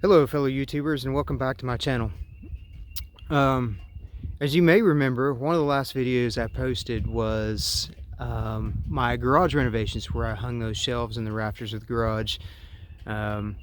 Hello fellow YouTubers, and welcome back to my channel. As you may remember, one of the last videos I posted was my garage renovations, where I hung those shelves in the rafters of the garage. And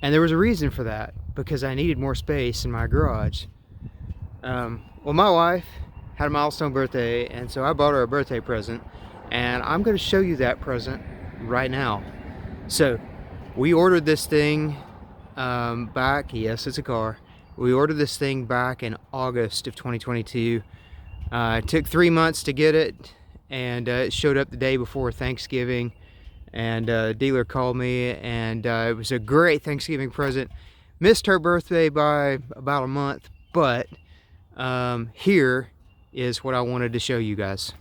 there was a reason for that, because I needed more space in my garage. Well, my wife had a milestone birthday, and so I bought her a birthday present, and I'm going to show you that present right now. So we ordered this thing back, yes, it's a car. We ordered this thing back in August of 2022. It took 3 months to get it, and it showed up the day before Thanksgiving. And the dealer called me, and it was a great Thanksgiving present. Missed her birthday by about a month, but here is what I wanted to show you guys.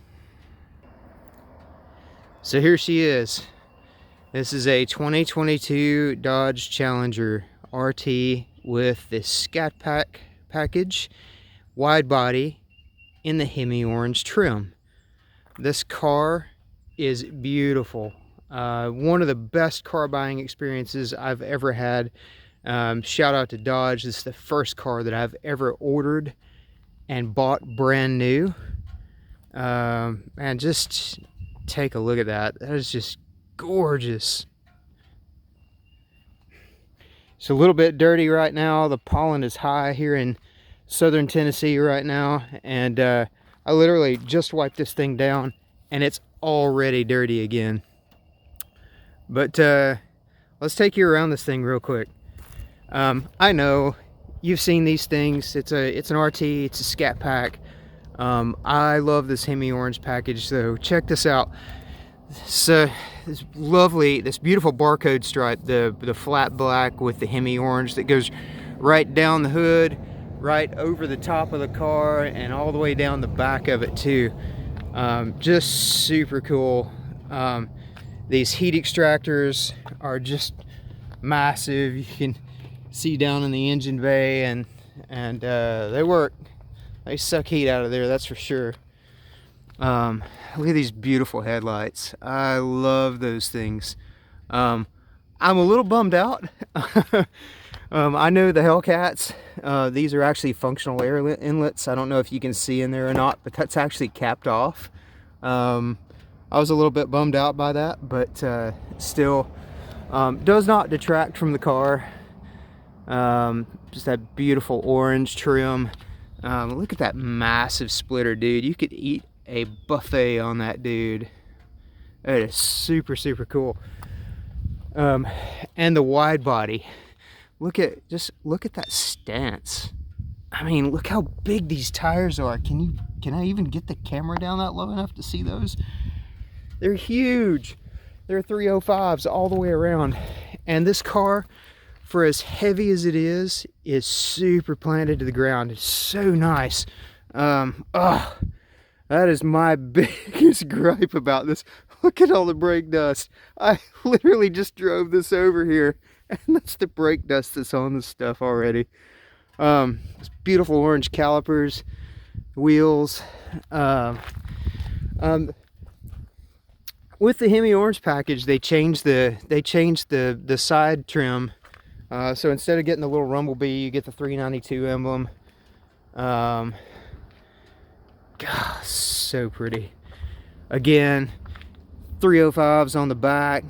So here she is. This is a 2022 Dodge Challenger RT with this Scat Pack package, wide body, in the Hemi orange trim. This car is beautiful. One of the best car buying experiences I've ever had. Shout out to Dodge. This is the first car that I've ever ordered and bought brand new. And just take a look at that. That is just gorgeous. It's a little bit dirty right now. The pollen is high here in southern Tennessee right now, and I literally just wiped this thing down and it's already dirty again. But let's take you around this thing real quick. I know you've seen these things. It's an RT, it's a Scat Pack. I love this Hemi orange package, so check this out. This lovely, this beautiful barcode stripe, the flat black with the Hemi orange that goes right down the hood, right over the top of the car, and all the way down the back of it too. Just super cool. These heat extractors are just massive. You can see down in the engine bay, and they work. They suck heat out of there, that's for sure. Look at these beautiful headlights. I love those things. I'm a little bummed out. I know the Hellcats, these are actually functional air inlets. I don't know if you can see in there or not, but that's actually capped off. I was a little bit bummed out by that, but still does not detract from the car. Just that beautiful orange trim. Look at that massive splitter, dude. You could eat a buffet on that, dude. That is super, super cool. And the wide body. Look at that stance. I mean, look how big these tires are. Can I even get the camera down that low enough to see those? They're huge. They're 305s all the way around. And this car, for as heavy as it is super planted to the ground. It's so nice. That is my biggest gripe about this. Look at all the brake dust. I literally just drove this over here, and that's the brake dust that's on this stuff already. It's beautiful orange calipers, wheels. With the Hemi orange package, they changed the side trim. So instead of getting the little Rumblebee, you get the 392 emblem. God, so pretty. Again, 305s on the back.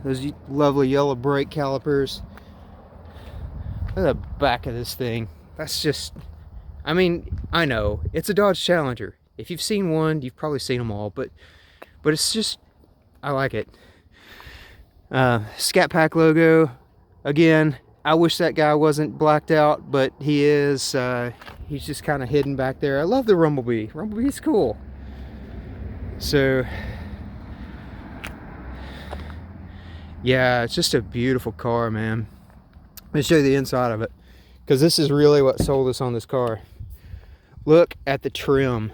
Those lovely yellow brake calipers. Look at the back of this thing. That's just, I mean, I know it's a Dodge Challenger. If you've seen one, you've probably seen them all, but it's just, I like it. Scat Pack logo. Again, I wish that guy wasn't blacked out, but he is. He's just kind of hidden back there. I love the Rumblebee. Rumblebee's cool. So, yeah, it's just a beautiful car, man. Let me show you the inside of it, because this is really what sold us on this car. Look at the trim.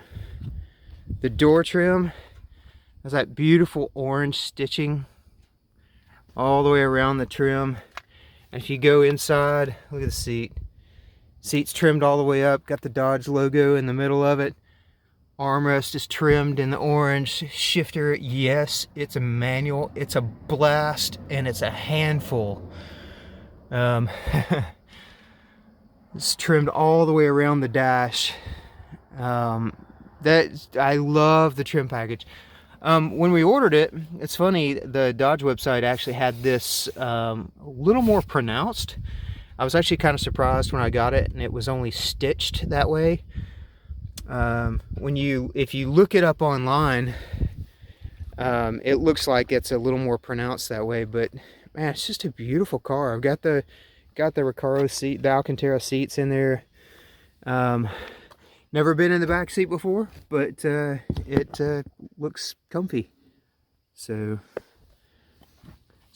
The door trim has that beautiful orange stitching all the way around the trim. And if you go inside, look at the seat. Seat's trimmed all the way up, got the Dodge logo in the middle of it. Armrest is trimmed in the orange. Shifter, yes, it's a manual. It's a blast, and it's a handful. Um, it's trimmed all the way around the dash. I love the trim package. When we ordered it, it's funny, the Dodge website actually had this a little more pronounced. I was actually kind of surprised when I got it, and it was only stitched that way. If you look it up online, it looks like it's a little more pronounced that way. But man, it's just a beautiful car. I've got the Recaro seat, the Alcantara seats in there. Never been in the back seat before, but it looks comfy. So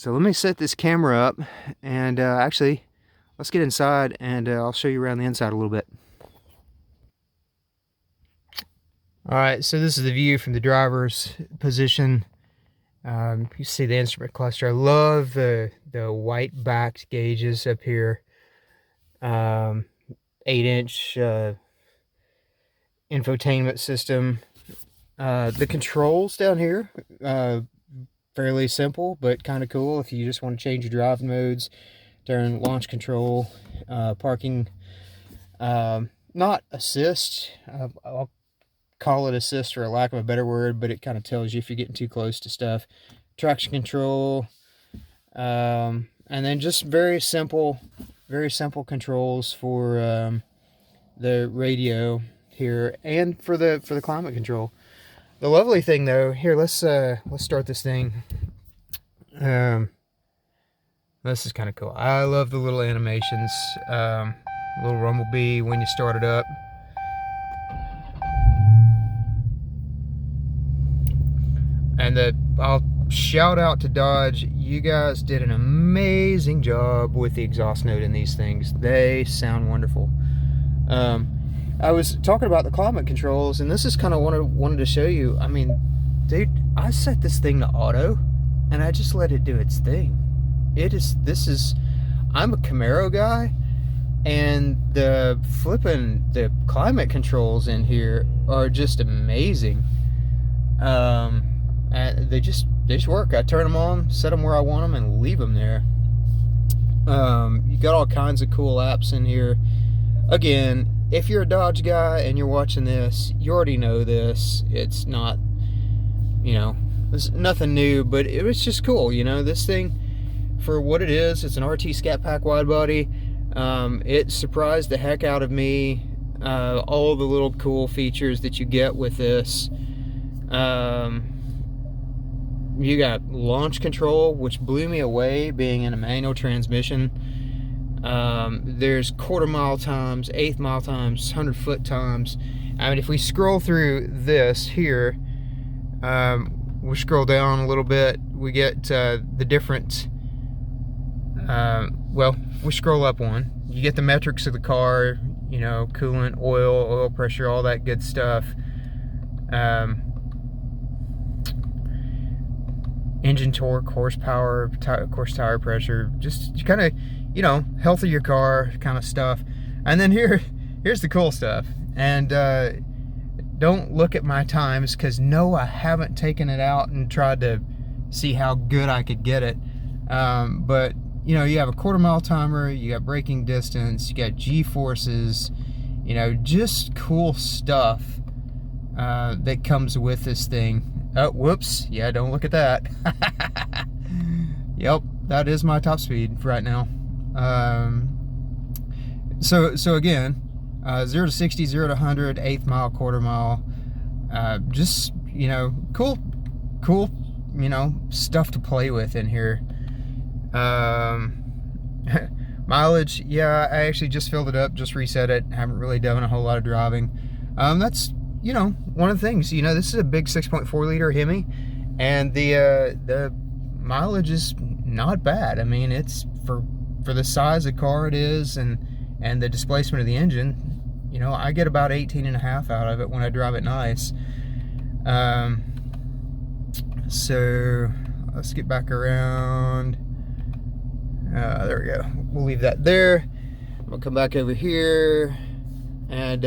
let me set this camera up, and actually, let's get inside, and I'll show you around the inside a little bit. All right, so this is the view from the driver's position. You see the instrument cluster. I love the white backed gauges up here. 8-inch infotainment system. The controls down here, fairly simple, but kind of cool if you just want to change your drive modes, turn launch control, parking, not assist. I'll call it assist for lack of a better word, but it kind of tells you if you're getting too close to stuff. Traction control, and then just very simple controls for the radio here, and for the climate control. The lovely thing though, here, let's start this thing. This is kind of cool. I love the little animations. Little rumblebee when you start it up. And I'll shout out to Dodge. You guys did an amazing job with the exhaust note in these things. They sound wonderful. I was talking about the climate controls, and this is kind of what I wanted to show you. I mean, dude, I set this thing to auto, and I just let it do its thing. I'm a Camaro guy, and the climate controls in here are just amazing. And they just work. I turn them on, set them where I want them, and leave them there. You got all kinds of cool apps in here. Again, if you're a Dodge guy and you're watching this, you already know this. It's not, it's nothing new, but it was just cool. This thing, for what it is, it's an RT Scat Pack wide body. It surprised the heck out of me. All the little cool features that you get with this. You got launch control, which blew me away, being in a manual transmission. There's quarter-mile times, eighth-mile times, 100-foot times. I mean, if we scroll through this here, we scroll down a little bit, we get the different, well, we scroll up one. You get the metrics of the car, coolant, oil pressure, all that good stuff. Engine torque, horsepower, course tire pressure, just kind of, health of your car kind of stuff. And then here's the cool stuff. And don't look at my times, because no, I haven't taken it out and tried to see how good I could get it. But you have a quarter-mile timer, you got braking distance, you got G-forces, just cool stuff that comes with this thing. Oh, whoops. Yeah, don't look at that. Yep, that is my top speed right now. So again, 0 to 60, 0 to 100, eighth mile, quarter mile. Just, cool, stuff to play with in here. Mileage, yeah, I actually just filled it up, just reset it. Haven't really done a whole lot of driving. That's, one of the things, this is a big 6.4 liter Hemi, and the mileage is not bad. I mean, it's for the size of car it is, and the displacement of the engine, I get about 18.5 out of it when I drive it nice. So let's get back around. There we go. We'll leave that there. I'm gonna come back over here, and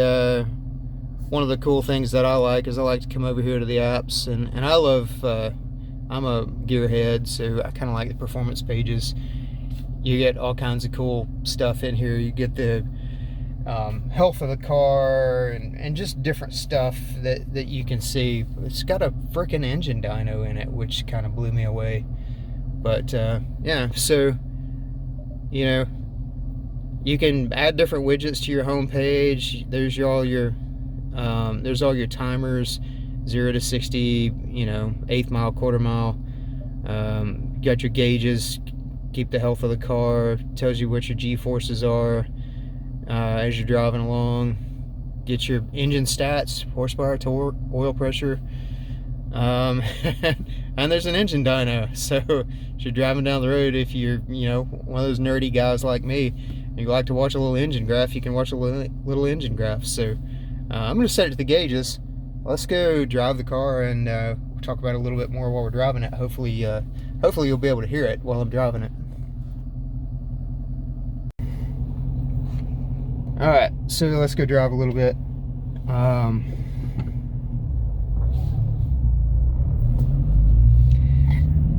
one of the cool things that I like is I like to come over here to the apps, and I love, I'm a gearhead, so I kind of like the performance pages. you get all kinds of cool stuff in here. You get the health of the car and just different stuff that you can see. It's got a freaking engine dyno in it, which kind of blew me away. But yeah, so you know, you can add different widgets to your home page. There's all your timers, 0 to 60, you know, 1/8 mile, 1/4 mile. You got your gauges, keep the health of the car, tells you what your G-forces are as you're driving along. Get your engine stats, horsepower, torque, oil pressure. And there's an engine dyno, so if you're driving down the road, if you're, you know, one of those nerdy guys like me, and you like to watch a little engine graph, you can watch a little engine graph. So I'm going to set it to the gauges. Let's go drive the car, and we'll talk about it a little bit more while we're driving it. Hopefully you'll be able to hear it while I'm driving it. All right, so let's go drive a little bit.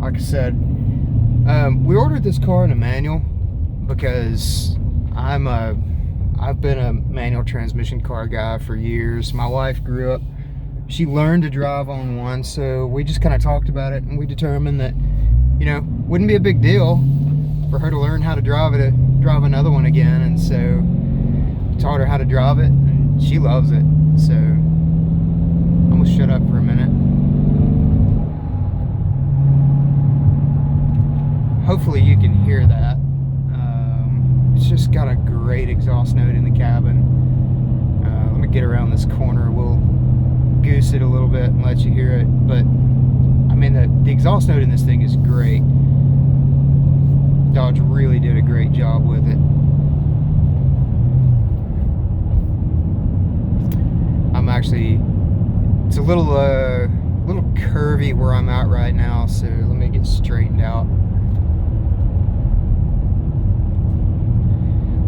Like I said, we ordered this car in a manual because I've been a manual transmission car guy for years. My wife grew up, she learned to drive on one, so we just kind of talked about it, and we determined that, you know, wouldn't be a big deal for her to learn how to drive another one again. And so taught her how to drive it, and she loves it. So I'm gonna shut up for a minute. Hopefully you can hear that. It's just got a great exhaust note in the cabin. Let me get around this corner. We'll goose it a little bit and let you hear it. But I mean, the exhaust note in this thing is great. Dodge really did a great job with it. It's a little curvy where I'm at right now, so let me get straightened out.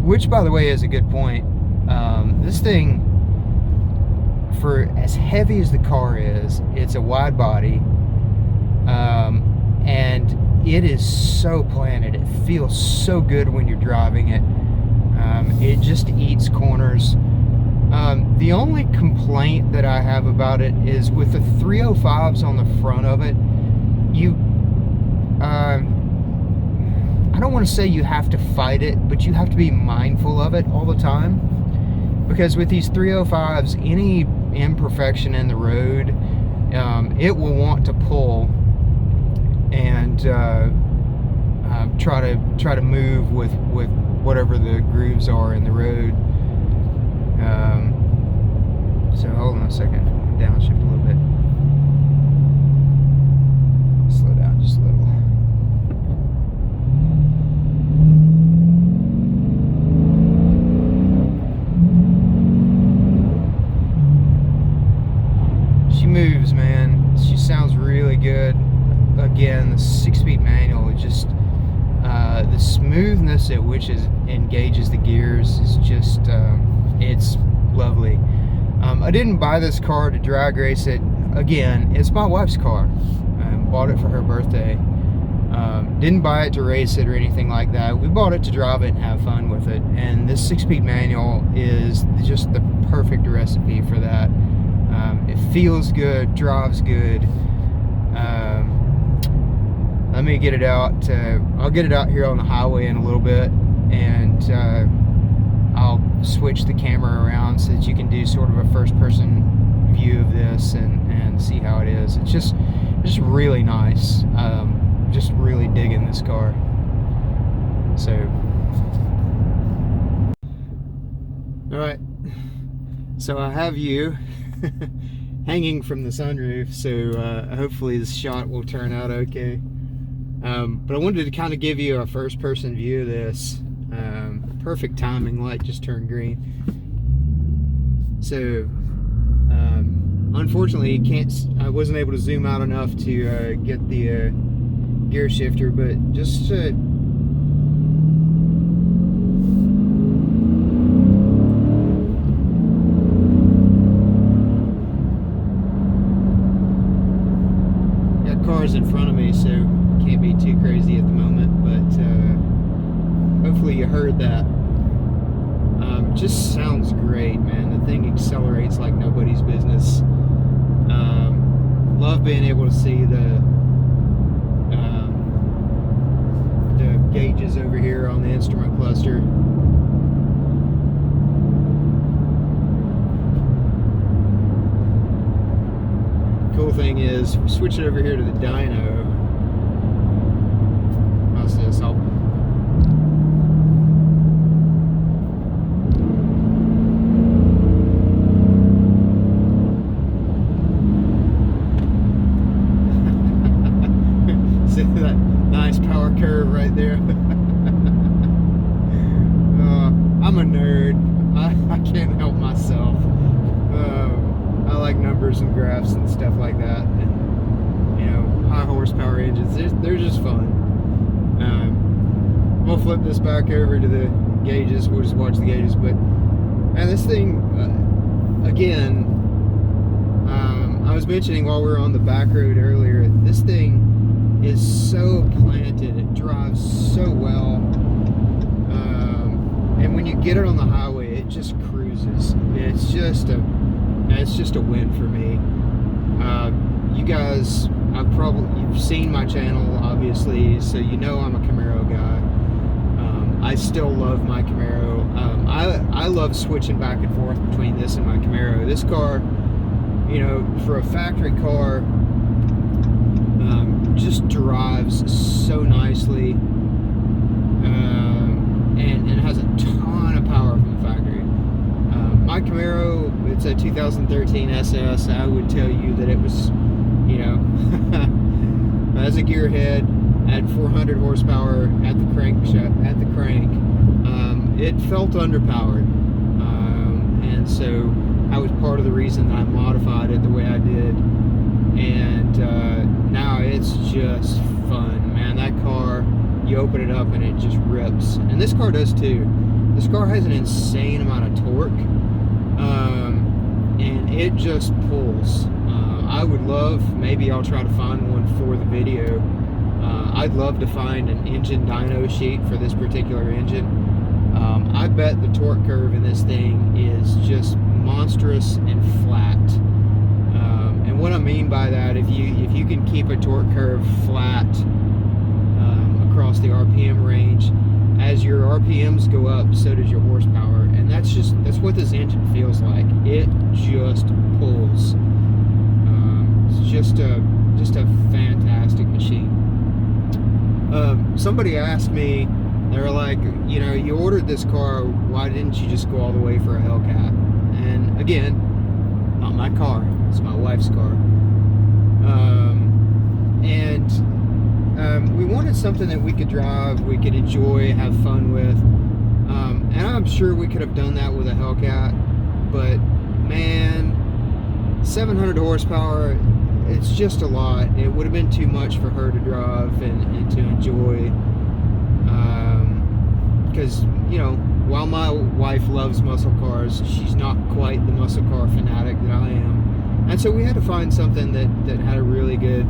Which, by the way, is a good point. This thing, for as heavy as the car is, it's a wide body, and it is so planted. It feels so good when you're driving it. It just eats corners. The only complaint that I have about it is with the 305s on the front of it, I don't want to say you have to fight it, but you have to be mindful of it all the time. Because with these 305s, any imperfection in the road, it will want to pull and try to move with whatever the grooves are in the road. So hold on a second, downshift a little bit. Slow down just a little. She moves, man. She sounds really good. Again, the 6-speed manual is just the smoothness at which it engages the gears is just it's lovely. I didn't buy this car to drag race it. Again, it's my wife's car. Bought it for her birthday. Didn't buy it to race it or anything like that. We bought it to drive it and have fun with it. And this 6-speed manual is just the perfect recipe for that. It feels good, drives good. Let me get it out. I'll get it out here on the highway in a little bit, and I'll switch the camera around so that you can do sort of a first-person view of this and see how it is. It's just really nice. Just really digging this car. So, all right. So I have you hanging from the sunroof. So hopefully this shot will turn out okay. But I wanted to kind of give you a first-person view of this. Perfect timing, light just turned green. So unfortunately I wasn't able to zoom out enough to get the gear shifter, but just got cars in front of me, so can't be too crazy at the moment, but hopefully you heard that. Just sounds great, man. The thing accelerates like nobody's business. Love being able to see the gauges over here on the instrument cluster. Cool thing is, we switch it over here to the dyno. How's this? I'll see that nice power curve right there. I'm a nerd. I can't help myself. I like numbers and graphs and stuff like that. And, you know, high horsepower engines, they're just fun. We'll flip this back over to the gauges. We'll just watch the gauges. But, man, this thing, again, I was mentioning while we were on the back road earlier, this thing is so planted. It drives so well. And when you get it on the highway, it just cruises. It's just a win for me. You guys, you've seen my channel, obviously, so you know I'm a Camaro guy. I still love my Camaro. I love switching back and forth between this and my Camaro. This car, you know, for a factory car, just drives so nicely. And has a ton of power from the factory. My Camaro, it's a 2013 SS. I would tell you that it was, you know, as a gearhead, at 400 horsepower at the crank. It felt underpowered, and so I was part of the reason that I modified it the way I did. And now it's just fun, man. That car, you open it up and it just rips, and this car does too. This car has an insane amount of torque, and it just pulls. I would love, maybe I'll try to find one for the video. I'd love to find an engine dyno sheet for this particular engine. I bet the torque curve in this thing is just monstrous and flat. And what I mean by that, if you can keep a torque curve flat across the RPM range, as your RPMs go up, so does your horsepower, and that's what this engine feels like. It just pulls. It's just a fantastic machine. Somebody asked me, they were like, you know, you ordered this car, why didn't you just go all the way for a Hellcat? And again, not my car, it's my wife's car. We wanted something that we could drive, we could enjoy, have fun with. And I'm sure we could have done that with a Hellcat, but man, 700 horsepower, it's just a lot. It would have been too much for her to drive and to enjoy. Because, you know, while my wife loves muscle cars, she's not quite the muscle car fanatic that I am. And so we had to find something that had a really good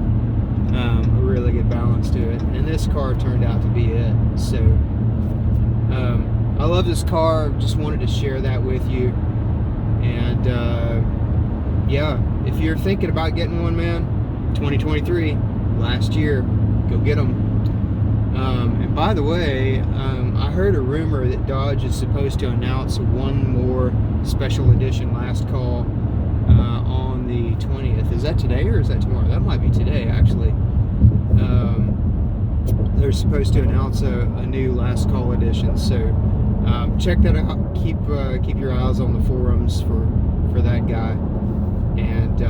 balance to it. And this car turned out to be it. So, I love this car. Just wanted to share that with you. And, yeah, if you're thinking about getting one, man, 2023, last year, go get them. And by the way, I heard a rumor that Dodge is supposed to announce one more special edition last call on the 20th. Is that today or is that tomorrow? That might be today, actually. They're supposed to announce a new last call edition, so check that out. Keep your eyes on the forums for that guy. And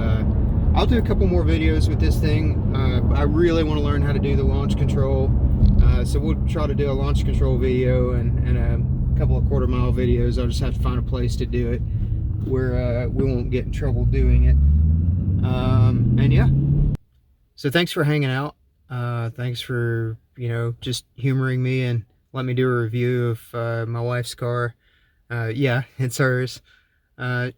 I'll do a couple more videos with this thing. I really want to learn how to do the launch control, so we'll try to do a launch control video and a couple of quarter-mile videos. I'll just have to find a place to do it where we won't get in trouble doing it. And yeah, so thanks for hanging out. Thanks for, you know, just humoring me and let me do a review of my wife's car. Yeah, it's hers.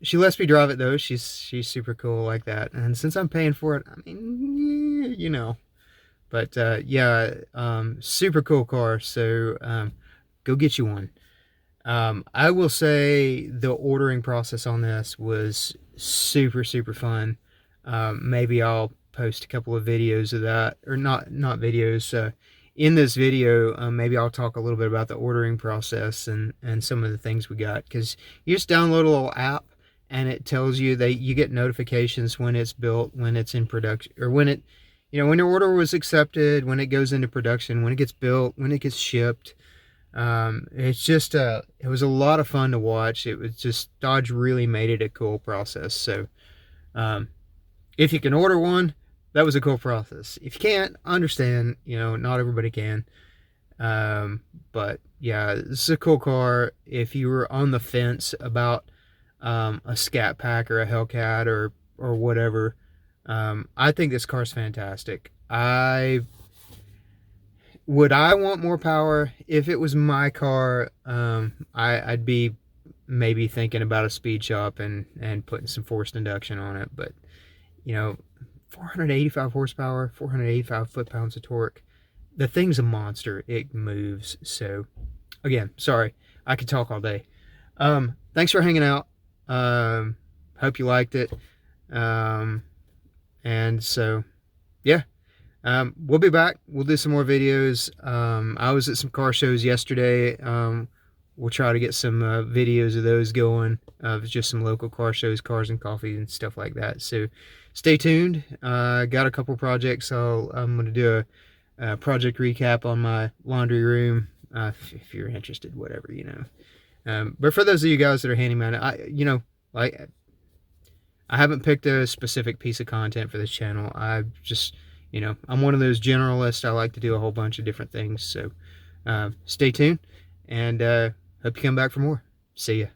She lets me drive it though. She's super cool like that. And since I'm paying for it, I mean, yeah, you know. But yeah, super cool car. So go get you one. I will say the ordering process on this was super, super fun. Maybe I'll post a couple of videos of that, or not videos. In this video, maybe I'll talk a little bit about the ordering process and some of the things we got, because you just download a little app and it tells you that you get notifications when it's built, when it's in production, or when it, when your order was accepted, when it goes into production, when it gets built, when it gets shipped. It's just it was a lot of fun to watch. It was just, Dodge really made it a cool process. So if you can order one, that was a cool process. If you can't, understand, not everybody can. But yeah, this is a cool car. If you were on the fence about a Scat Pack or a Hellcat or whatever, I think this car's fantastic. Would I want more power? If it was my car, I'd be maybe thinking about a speed shop and putting some forced induction on it. But 485 horsepower, 485 foot-pounds of torque. The thing's a monster. It moves. So again, sorry, I could talk all day. Thanks for hanging out. Hope you liked it. And so yeah, we'll be back. We'll do some more videos. I was at some car shows yesterday. We'll try to get some videos of those going. Just some local car shows, Cars and Coffee and stuff like that. So stay tuned. Got a couple projects. I'm going to do a project recap on my laundry room. If you're interested, whatever, but for those of you guys that are handyman, I haven't picked a specific piece of content for this channel. I just, I'm one of those generalists. I like to do a whole bunch of different things. So stay tuned, and hope you come back for more. See ya.